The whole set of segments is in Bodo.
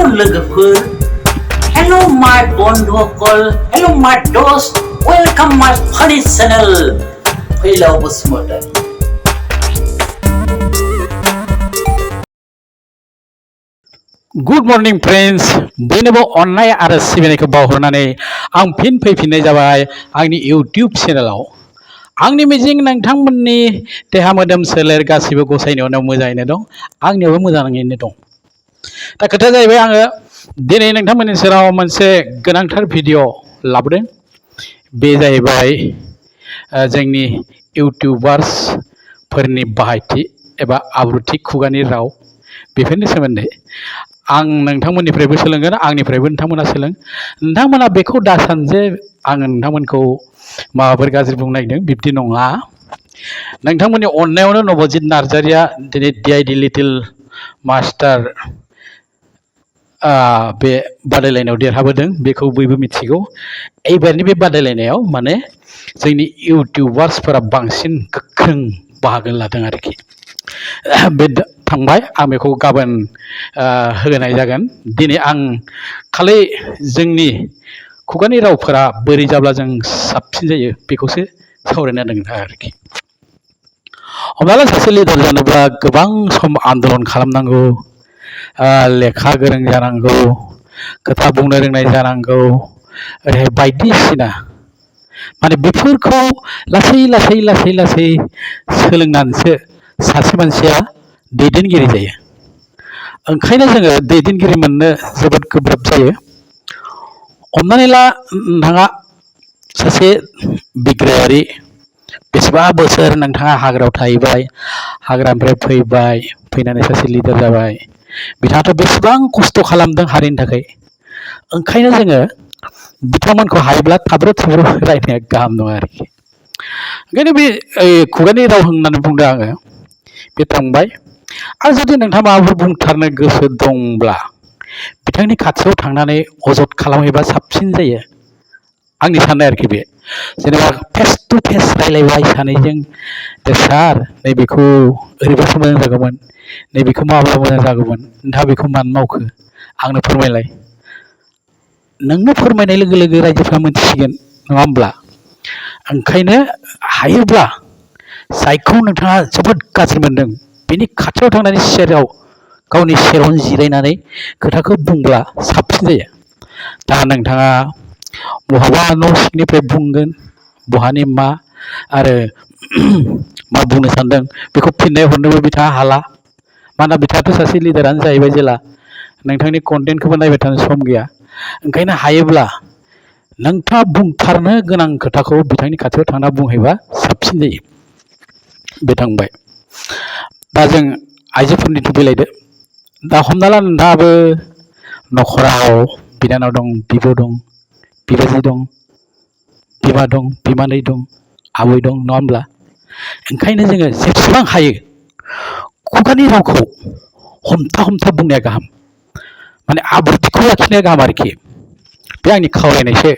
लोगोफोर हेलो माय बंधुकल हेलो माय दोस्त वेलकाम माय फानि चैनेल फैलाव बसुमतारी गुड मर्निं फ्रेंड्स बयनोबो अननाय आरो सिबिनायखौ बावहरनानै आं फिन फैफिननाय जाबाय आंनि इउटिउब चेनेलाव आंनि मिजिं नोंथांमोननि देहा मोदोम सोलेर गासिबो गसाइनि अननायाव मोजाङैनो दं आंनियावबो मोजाङैनो दं दा खोथाया जाहैबाय आङो दिनै नोंथांमोननि सेराव मोनसे गोनांथार भिडिअ लाबोदों बे जाहैबाय जोंनि इउटिउबार्सफोरनि बाहायथि एबा आब्रुथि खुगानि राव बेफोरनि सोमोन्दै आं नोंथांमोननिफ्रायबो सोलोंगोन आंनिफ्रायबो नोंथांमोना सोलों नोंथांमोना बेखौ दासान जे आङो नोंथांमोनखौ माबाफोर गाज्रि बुंनो नागिरदों बिब्दि नङा नोंथांमोननि अननायावनो नबजित नार्जारिया दिनै DID लिटिल मास्टार बे बादायलायनायाव देरहाबोदों बेखौ बयबो मिथिगौ एबारनि बे बादायलायनायाव माने जोंनि इउटिउबार्सफोरा बांसिन गोख्रों बाहागो लादों आरोखि बे थांबाय आं बेखौ गाबोन होनाय जागोन दिनै आं खालि जोंनि खुगानि रावफोरा बोरै जाब्ला जों साबसिन जायो बेखौसो सावरायनो नागिरदों आरोखि हमना ला सासे लिडार जानोब्ला गोबां सम आन्दलन खालामनांगौ लेखा गोरों जानांगौ खोथा बुंनो रोंनाय जानांगौ ओरैहाय बायदिसिना माने बेफोरखौ लासै लासै लासै लासै सोलोंनानैसो सासे मानसिया दैदेनगिरि जायो ओंखायनो जोङो दैदेनगिरि मोननो जोबोद गोब्राब जायो हमनानै ला नोंथाङा सासे बिग्रायारि बेसेबा बोसोर नोंथाङा हाग्रायाव थाहैबाय हाग्रानिफ्राय फैबाय फैनानै सासे लिडार जाबाय बिथाङाथ' बेसेबां खस्थ' खालामदों हारिनि थाखाय ओंखायनो जोङो बिथांमोनखौ हायोब्ला थाब्र' थुब्र' रायनाया गाहाम नङा आरोखि ओंखायनो बे खुगानि राव होननानै बुंदों आङो बे थांबाय आरो जुदि नोंथाङा माबाफोर बुंथारनो गोसो दंब्ला बिथांनि खाथियाव थांनानै अजद खालामहैबा साबसिन जायो आंनि साननाय आरोखि बे जेनेबा फेस टु फेस रायलायबाय सानैजों दे सार नैबेखौ ओरैबासो मोजां जागौमोन नैबेखौ मावोब्ला मोजां जागौमोन नोंथाङा बेखौ मानो मावखो आंनो फोरमायलाय नोंनो फोरमायनाय लोगो लोगो रायजोफ्रा मोनथिसिगोन नङा होमब्ला ओंखायनो हायोब्ला जायखौ नोंथाङा जोबोद गाज्रि मोनदों बेनि खाथियाव थांनानै सेराव गावनि सेरावनो जिरायनानै खोथाखौ बुंब्ला साबसिन जायो दा नोंथाङा बहाबा न' सिंनिफ्राय बुंगोन बहानि मा आरो मा बुंनो सानदों बेखौ फिननाय हरनोबो बिथाङा हाला मानोना बिथाङाथ' सासे लिडारानो जाहैबाय जेला नोंथांनि कन्टेन्टखौबो नायबाय थानो सम गैया ओंखायनो हायोब्ला नोंथाङा बुंथारनो गोनां खोथाखौ बिथांनि खाथियाव थांना बुंहैबा साबसिन जायो बे थांबाय दा जों आइजोफोरनिथ' बेलायदो दा हमना ला नोंथाङाबो न'खराव बिनानाव दं बिब' दं बिबाजै दं बिमा दं बिमानै दं आबै दं नङा होमब्ला ओंखायनो जोङो जेसेबां हायो खुगानि रावखौ हमथा हमथा बुंनाया गाहाम माने आब्रुथिखौ लाखिनाया गाहाम आरोखि बे आंनि खावलायनायसो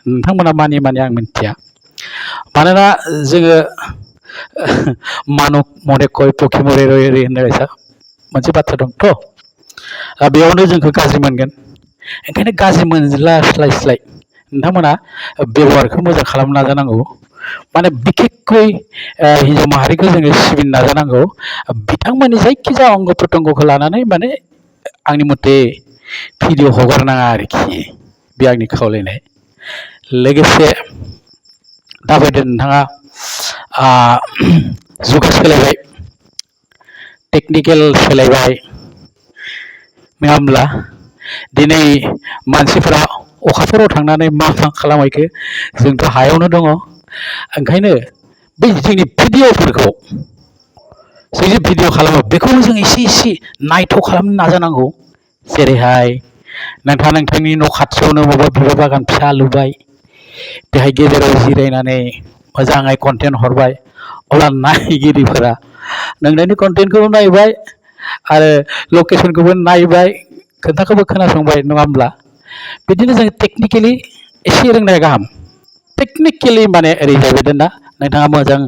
नोंथांमोना मानि आं मिन्थिया मानोना जोङो मानब मरे कय पखि मरे रय होननाय बायसा मोनसे बाथ्रा दंथ' बेयावनो जोंखौ गाज्रि मोनगोन ओंखायनो गाज्रि मोनज्लायस्लाय नोंथांमोना बेब'हारखौ मोजां खालामनो नाजानांगौ माने बिखेकयै हिन्जाव माहारिखौ जोङो सिबिनो नाजानांगौ बिथांमोननि जायखिजाया अंग प्रत्यंगखौ लानानै माने आंनि मथे भिडिअ हगारनाङा आरोखि बे आंनि खावलायनाय लोगोसे दाबायदि नोंथाङा जुगा सोलायबाय टेकनिकेल सोलायबाय नङा होमब्ला दिनै मानसिफोरा अखाफोराव थांनानै मा खालामहैखो जोंथ' हायावनो दङ ओंखायनो बै जोंनि भिडिअफोरखौ जों जे भिडिअ खालामो बेखौबो जों एसे एसे नायथ' खालामनो नाजानांगौ जेरैहाय नोंथाङा नोंथांनि न' खाथियावनो बबेबा बिबार बागान फिसा लुबाय बेहाय गेजेराव जिरायनानै मोजाङै कन्टेन्ट हरबाय अब्ला नायगिरिफोरा नोंनि कन्टेन्टखौबो नायबाय आरो लकेसनखौबो नायबाय खोथाखौबो खोनासंबाय नङा होमब्ला बिदिनो जों टेकनिकेलि एसे रोंनाया गाहाम टेकनिकेलि माने ओरै जाहैबाय ना नोंथाङा मोजां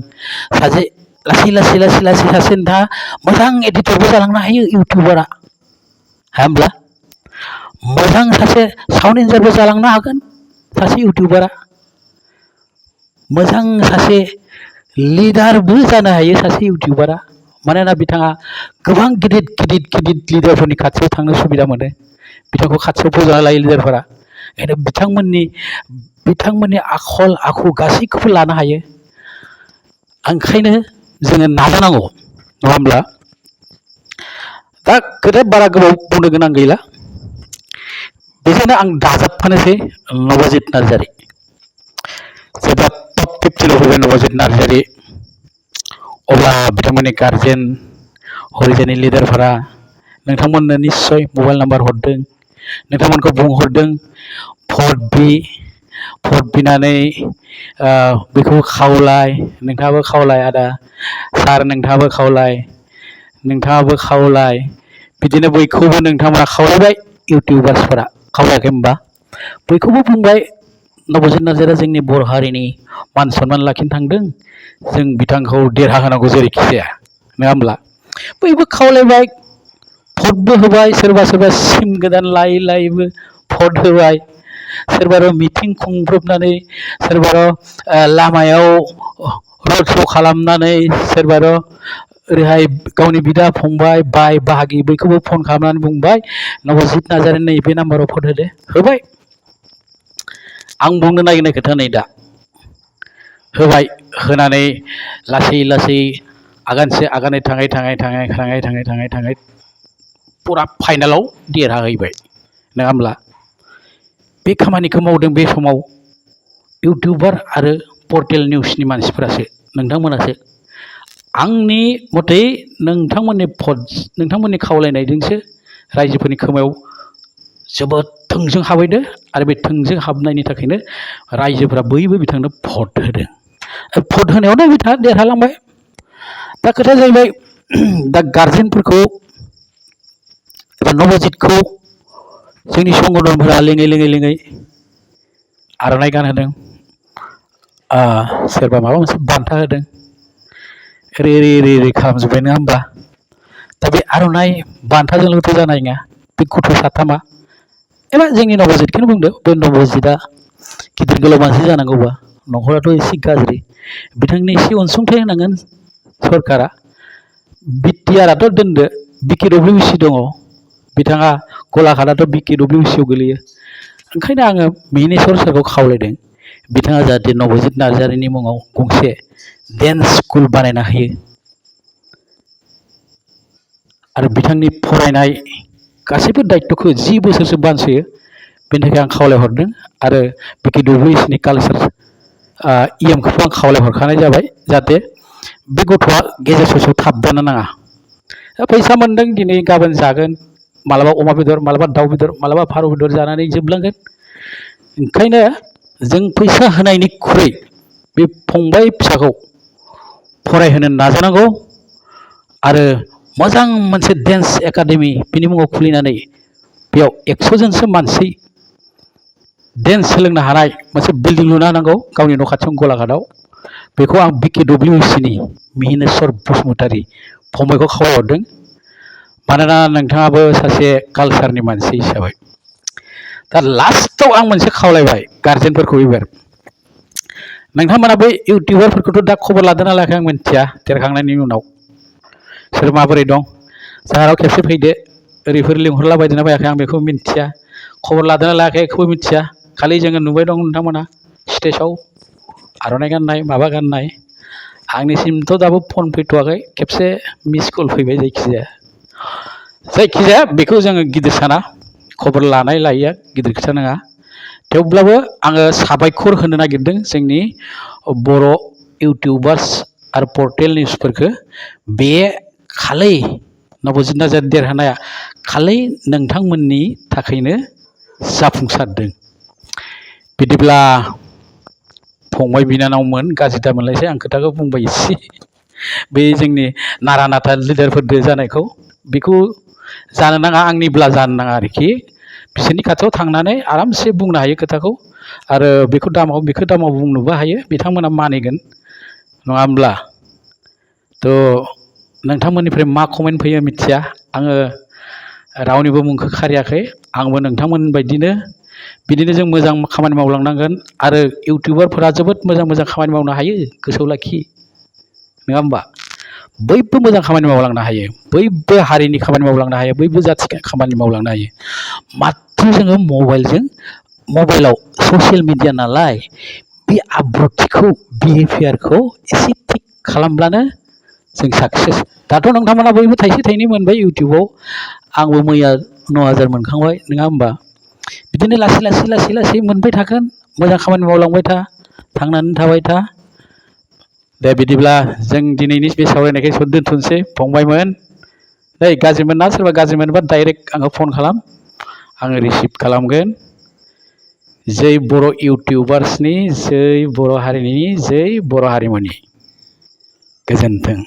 सासे लासै लासै लासै लासै सासे नोंथाङा मोजां एडिटरबो जालांनो हायो इउटिउबारा होमब्ला मोजां सासे साउन्ड इन्जिनियारबो जालांनो हागोन सासे इउटिउबारा मोजां सासे लिडारबो जानो हायो सासे इउटिउबारा मानोना बिथाङा गोबां गिदिर लिडारफोरनि खाथियाव थांनो सुबिदा मोनो बिथांखौ खाथियाव बोजबना लायो लिडारफोरा ओंखायनो बिथांमोननि आखल आखु गासैखौबो लानो हायो ओंखायनो जोङो नाजानांगौ नङा होमब्ला दा खोथाया बारा गोबाव बुंनो गोनां गैला बेजोंनो आं दाजाबफानोसै नबजित नार्जारि जेब्ला टप 50 फैबाय नबजित नार्जारि अब्ला बिथांमोननि गार्जेन हरिजोननि लिडारफोरा नोंथांमोननो निस्सय मबाइल नाम्बार हरदों नोंथांमोनखौ बुंहरदों भट बिनानै बेखौ खावलाय नोंथाङाबो खावलाय आदा सार नोंथाङाबो खावलाय बिदिनो बयखौबो नोंथांमोना खावलायबाय इउटिउबार्सफोरा खावलायाखै होनबा बयखौबो बुंबाय नबजित नार्जारिया जोंनि बर' हारिनि मान सन्मान लाखिनो थांदों जों बिथांखौ देरहाहोनांगौ जेरैखि जाया नङा होमब्ला बयबो खावलायबाय भटबो होबाय सोरबा सिम गोदान लायैबो भट होबाय सोरबा मिटिं खुंब्रबनानै सोरबा लामायाव रड श' खालामनानै सोरबा ओरैहाय गावनि बिदा फंबाय बाय बाहागि बयखौबो फन खालामनानै बुंबाय नबजित नार्जारि नैबे नाम्बाराव भट होदो होबाय आं बुंनो नागिरनाय खोथा नै दा होबाय होनानै लासै आगानसे आगानै थाङै पुरा फाइनालाव देरहाहैबाय नङा होमब्ला बे खामानिखौ मावदों बे समाव इउटिउबार आरो पर्टेल निउसनि मानसिफोरासो नोंथांमोनासो आंनि मथै नोंथांमोननि खावलायनायजोंसो रायजोफोरनि खोमायाव जोबोद थोंजों हाबहैदो आरो बे थोंजों हाबनायनि थाखायनो रायजोफोरा बयबो बिथांनो भट होदों भट होनायावनो बिथाङा देरहालांबाय दा खोथाया जाहैबाय दा गार्जेनफोरखौ एबा नबजितखौ जोंनि संगठनफोरा लेङै आर'नाइ गानहोदों सोरबा माबा मोनसे बान्था होदों ओरै खालामजोब्बाय नङा होमबा दा बे आर'नाइ बान्थाजोंल'थ' जानाय नङा बे गथ' साथामा एबा जोंनि नबजितखौनो बुंदो बे नबजितआ गिदिर गोलाव मानसि जानांगौबा न'खराथ' एसे गाज्रि बिथांनि एसे अनसुंथाइ होनांगोन सरकारा बिटिआरआथ' दोनदो BKWC दङ बिथाङा गलाघाटआथ' BKWCआव गोलैयो ओंखायनो आङो मिनिस्वर सारखौ खावलायदों बिथाङा जाहाथे नबजित नार्जारिनि मुङाव गंसे डेन्स स्कुल बानायना होयो आरो बिथांनि फरायनाय गासैबो दायित्वखौ 10 बोसोरसो बानस'यो बेनि थाखाय आं खावलायहरदों आरो BKWCनि कालचार EMखौबो आं खावलायहरखानाय जाबाय जाहाथे बे गथ'आ गेजेर ससेयाव थाबथानो नाङा फैसा मोनदों दिनै गाबोन जागोन मालाबा अमा बेदर मालाबा दाउ बेदर मालाबा फारौ बेदर जानानै जोबलांगोन ओंखायनो जों फैसा होनायनिख्रुइ बे फंबाय फिसाखौ फरायहोनो नाजानांगौ आरो मोजां मोनसे डेन्स एकाडेमि बिनि मुङाव खुलिनानै बेयाव 100 जनसो मानसि डेन्स सोलोंनो हानाय मोनसे बिल्डिं लुना होनांगौ गावनि न' खाथियाव गलाघाटआव बेखौ आं BKWCनि मिहिनेस्वर बसुमतारी फंबायखौ खावलायहरदों मानोना नोंथाङाबो सासे कालचारनि मानसि हिसाबै दा लास्टआव आं मोनसे खावलायबाय गार्जेनफोरखौ एबार नोंथांमोना बै इउटिउबारफोरखौथ' दा खबर लादोंना लायाखै आं मिन्थिया देरखांनायनि उनाव सोर माबोरै दं जाहाराव खेबसे फैदो ओरैफोर लिंहरलाबायदोंना बायाखै आं बेखौ मिन्थिया खबर लादोंना लायाखै बेखौबो मिन्थिया खालि जोङो नुबाय दं नोंथांमोना स्टेजआव आर'नाइ गाननाय माबा गाननाय आंनिसिमथ' दाबो फन फैथ'वाखै खेबसे मिस कल फैबाय जायखिजाया बेखौ जोङो गिदिर साना खबर लानाय लायैया गिदिर खोथा नङा थेवब्लाबो आङो साबायखर होनो नागिरदों जोंनि बर' इउटिउबार्स आरो पर्टेल निउसफोरखौ बे खालि नबजित नार्जारि देरहानाया खालि नोंथांमोननि थाखायनो जाफुंसारदों बिदिब्ला फंबाय बिनानावमोन गाज्रि दा मोनलायसै आं खोथाखौ बुंबाय एसे बे जोंनि नारा नाथा लिडारफोरजों जानायखौ बेखौ जानो नाङा आंनिब्ला जानो नाङा आरोखि बिसोरनि खाथियाव थांनानै आरामसे बुंनो हायो खोथाखौ आरो बेखौ दामाव बुंनोबो हायो बिथांमोना मानिगोन नङा होमब्ला थ' नोंथांमोननिफ्राय मा कमेन्ट फैयो मिथिया आङो रावनिबो मुंखौ खारियाखै आंबो नोंथांमोन बायदिनो बिदिनो जों मोजां खामानि मावलांनांगोन आरो इउटिउबारफोरा जोबोद मोजां मोजां खामानि मावनो हायो गोसोआव लाखि नङा होमबा बयबो मोजां खामानि मावलांनो हायो बयबो हारिनि खामानि मावलांनो हायो बयबो जाथिनि खामानि मावलांनो हायो माथ्र जोङो मबाइलाव ससियेल मिडिया नालाय बे आब्रुथिखौ बिहेभियारखौ एसे थिग खालामब्लानो जों साक्सेस दाथ' नोंथांमोना बयबो थाइसे थाइनै मोनबाय इउटिउबाव आंबो मैया 9,000 मोनखांबाय नङा होमबा बिदिनो लासै मोनबाय थागोन मोजां खामानि मावलांबाय था थांनानै थाबाय था दे बिदिब्ला जों दिनैनि बे सावरायनायखौ दोनथ'नोसै फंबायमोन नै गाज्रि मोनना सोरबा गाज्रि मोनोबा डाइरेक्ट आंखौ फन खालाम आङो रिसिभ खालामगोन जै बर' इउटिउबार्सनि जै बर' हारिनि जै बर' हारिमुनि गोजोन्थों।